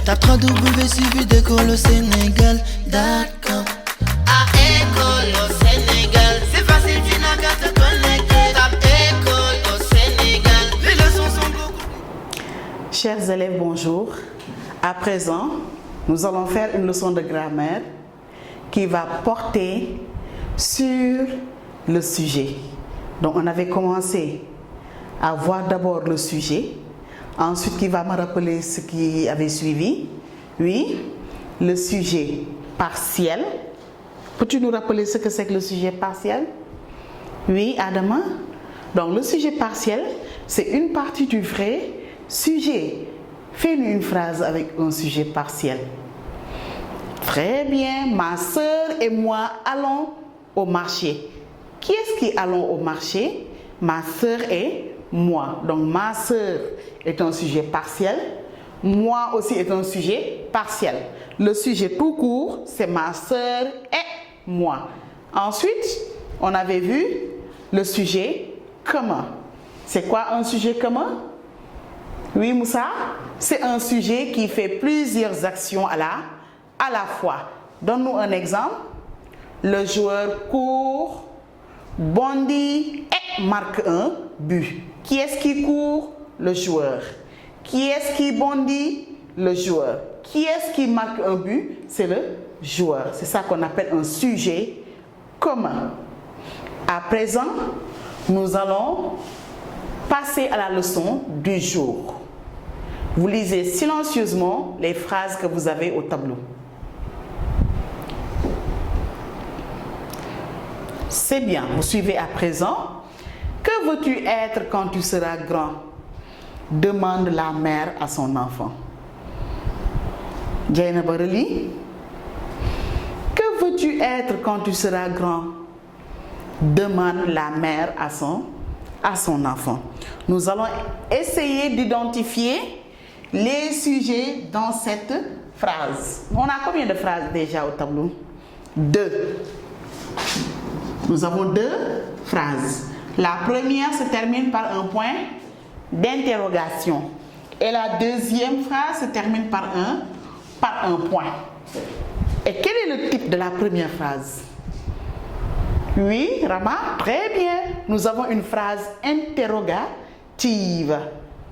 Tape www.suividécole-au-sénégal.com. À école au Sénégal, c'est facile, tu n'as qu'à te connecter. Tape école au Sénégal, les leçons sont beaucoup. Chers élèves, bonjour. À présent, nous allons faire une leçon de grammaire qui va porter sur le sujet. Donc, on avait commencé à voir d'abord le sujet, ensuite qui va me rappeler ce qui avait suivi. Oui, le sujet partiel. Peux-tu nous rappeler ce que c'est que le sujet partiel? Oui, Adama. Donc, le sujet partiel, c'est une partie du vrai sujet. Fais-nous une phrase avec un sujet partiel. Très bien. Ma sœur et moi allons au marché. Qui est-ce qui allons au marché? Ma sœur et moi. Donc, ma sœur est un sujet partiel. Moi aussi est un sujet partiel. Le sujet tout court, c'est ma sœur et moi. Ensuite, on avait vu le sujet commun. C'est quoi un sujet commun? Oui, Moussa? C'est un sujet qui fait plusieurs actions à la fois. Donne-nous un exemple. Le joueur court, bondit et marque un but. Qui est-ce qui court? Le joueur. Qui est-ce qui bondit? Le joueur. Qui est-ce qui marque un but? C'est le joueur. C'est ça qu'on appelle un sujet commun. À présent, nous allons passer à la leçon du jour. Vous lisez silencieusement les phrases que vous avez au tableau. C'est bien, vous suivez à présent. Que veux-tu être quand tu seras grand? Demande la mère à son enfant. Jaina Barali. Que veux-tu être quand tu seras grand? Demande la mère à son enfant. Nous allons essayer d'identifier les sujets dans cette phrase. On a combien de phrases déjà au tableau? 2. Nous avons 2 phrases. La première se termine par un point d'interrogation. Et la deuxième phrase se termine par un point. Et quel est le type de la première phrase? Oui, Rama, très bien. Nous avons une phrase interrogative.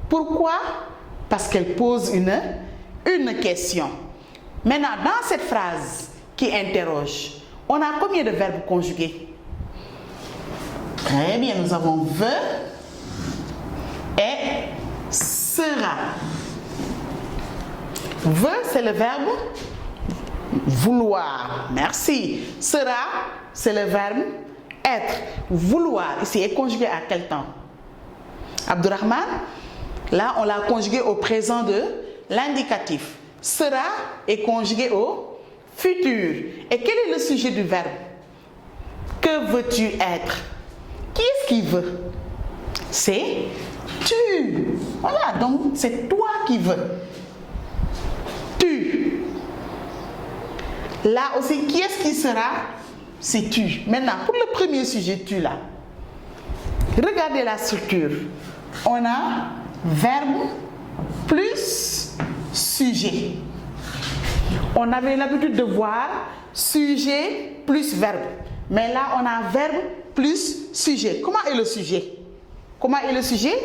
Pourquoi? Parce qu'elle pose une question. Maintenant, dans cette phrase qui interroge, on a combien de verbes conjugués? Très bien, nous avons veut et sera. Veut, c'est le verbe vouloir. Merci. Sera, c'est le verbe être. Vouloir, ici, est conjugué à quel temps? Abdurrahman, là, on l'a conjugué au présent de l'indicatif. Sera est conjugué au futur. Et quel est le sujet du verbe? Que veux-tu être? Qui est-ce qui veut? C'est tu. Voilà, donc c'est toi qui veux. Tu. Là aussi, qui est-ce qui sera? C'est tu. Maintenant, pour le premier sujet, tu là. Regardez la structure. On a verbe plus sujet. On avait l'habitude de voir sujet plus verbe. Mais là, on a verbe plus sujet. Comment est le sujet? Comment est le sujet?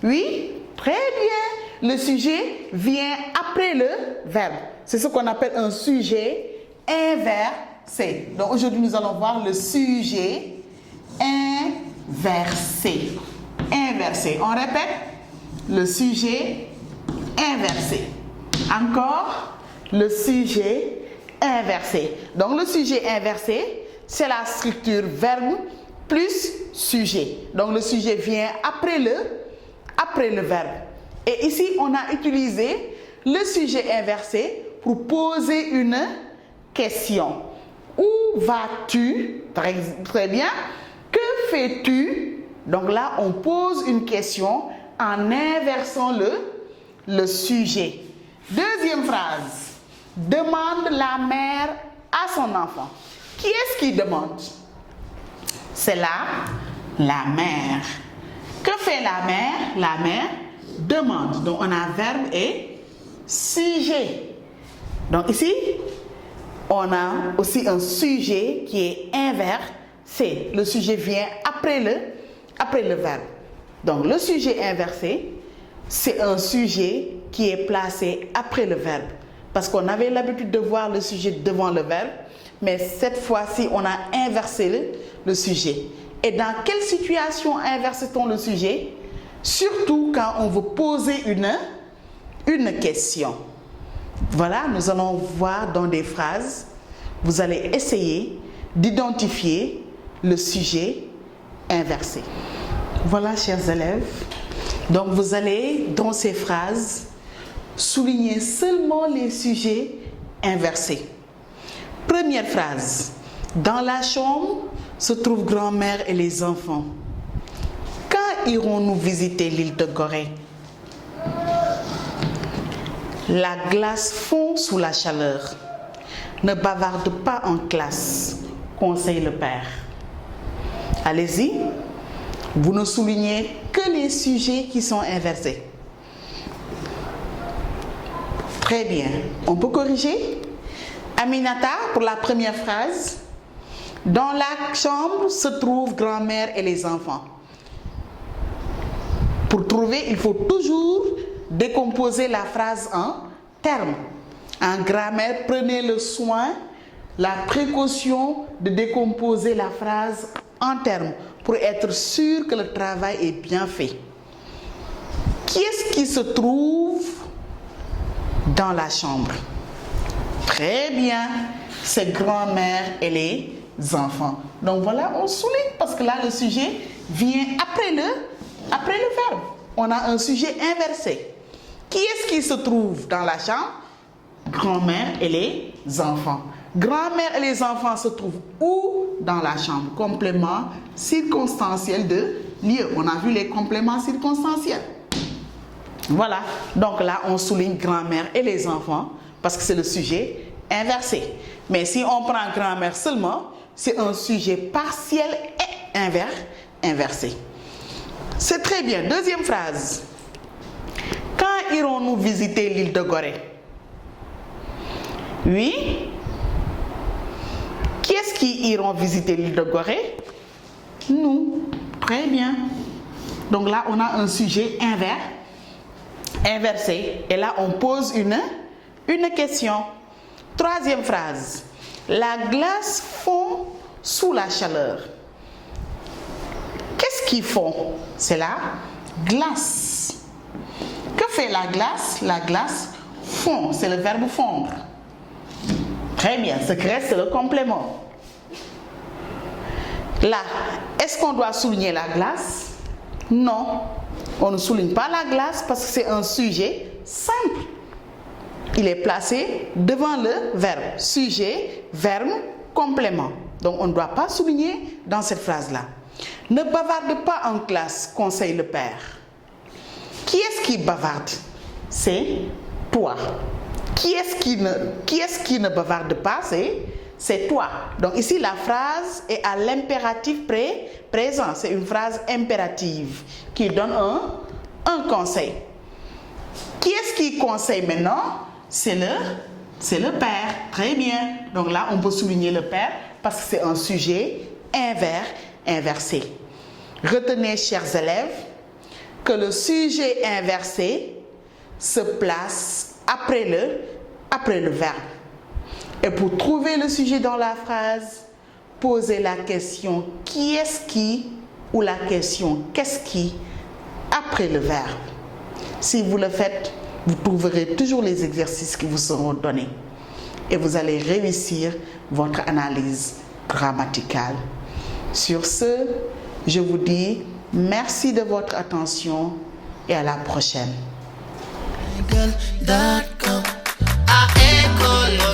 Oui, très bien. Le sujet vient après le verbe. C'est ce qu'on appelle un sujet inversé. Donc aujourd'hui, nous allons voir le sujet inversé. Inversé. On répète. Le sujet inversé. Encore, le sujet inversé. Donc le sujet inversé, c'est la structure verbe plus sujet. Donc le sujet vient après le verbe. Et ici, on a utilisé le sujet inversé pour poser une question. Où vas-tu? Très bien. Que fais-tu? Donc là, on pose une question en inversant le sujet. Deuxième phrase. Demande la mère à son enfant. Qui est-ce qui demande? C'est la mère. Que fait la mère? La mère demande. Donc on a verbe et sujet. Donc ici, on a aussi un sujet qui est inversé. Le sujet vient après le verbe. Donc le sujet inversé, c'est un sujet qui est placé après le verbe. Parce qu'on avait l'habitude de voir le sujet devant le verbe, mais cette fois-ci, on a inversé le sujet. Et dans quelle situation inverse-t-on le sujet? Surtout quand on veut poser une question. Voilà, nous allons voir dans des phrases, vous allez essayer d'identifier le sujet inversé. Voilà, chers élèves. Donc, vous allez, dans ces phrases, souligner seulement les sujets inversés. Première phrase. Dans la chambre se trouvent grand-mère et les enfants. Quand irons-nous visiter l'île de Gorée? La glace fond sous la chaleur. Ne bavarde pas en classe, conseille le père. Allez-y, vous ne soulignez que les sujets qui sont inversés. Très bien, on peut corriger. Aminata, pour la première phrase. Dans la chambre se trouvent grand-mère et les enfants. Pour trouver, il faut toujours décomposer la phrase en termes. En grammaire, prenez le soin, la précaution de décomposer la phrase en termes pour être sûr que le travail est bien fait. Qui est-ce qui se trouve dans la chambre? Très bien, c'est grand-mère et les enfants. Donc voilà, on souligne parce que là, le sujet vient après le verbe. On a un sujet inversé. Qui est-ce qui se trouve dans la chambre? Grand-mère et les enfants. Grand-mère et les enfants se trouvent où dans la chambre? Complément circonstanciel de lieu. On a vu les compléments circonstanciels. Voilà. Donc là, on souligne grand-mère et les enfants parce que c'est le sujet inversé. Mais si on prend grand-mère seulement, c'est un sujet partiel et inversé. C'est très bien. Deuxième phrase. Quand irons-nous visiter l'île de Gorée? Oui. Qui est-ce qui iront visiter l'île de Gorée? Nous. Très bien. Donc là, on a un sujet inversé. Et là, on pose une question. Troisième phrase. La glace fond sous la chaleur. Qu'est-ce qui fond? C'est la glace. Que fait la glace? La glace fond. C'est le verbe fondre. Très bien. Ce qui reste, c'est le complément. Là, est-ce qu'on doit souligner la glace? Non. On ne souligne pas la glace parce que c'est un sujet simple. Il est placé devant le verbe. Sujet, verbe, complément. Donc, on ne doit pas souligner dans cette phrase-là. Ne bavarde pas en classe, conseille le père. Qui est-ce qui bavarde? C'est toi. Qui est-ce qui ne bavarde pas? C'est toi. Donc ici, la phrase est à l'impératif présent. C'est une phrase impérative qui donne un conseil. Qui est-ce qui conseille maintenant? C'est le père. Très bien. Donc là, on peut souligner le père parce que c'est un sujet inversé. Retenez, chers élèves, que le sujet inversé se place après le verbe. Et pour trouver le sujet dans la phrase, posez la question qui est-ce qui ou la question qu'est-ce qui après le verbe. Si vous le faites, vous trouverez toujours les exercices qui vous seront donnés et vous allez réussir votre analyse grammaticale. Sur ce, je vous dis merci de votre attention et à la prochaine. A école.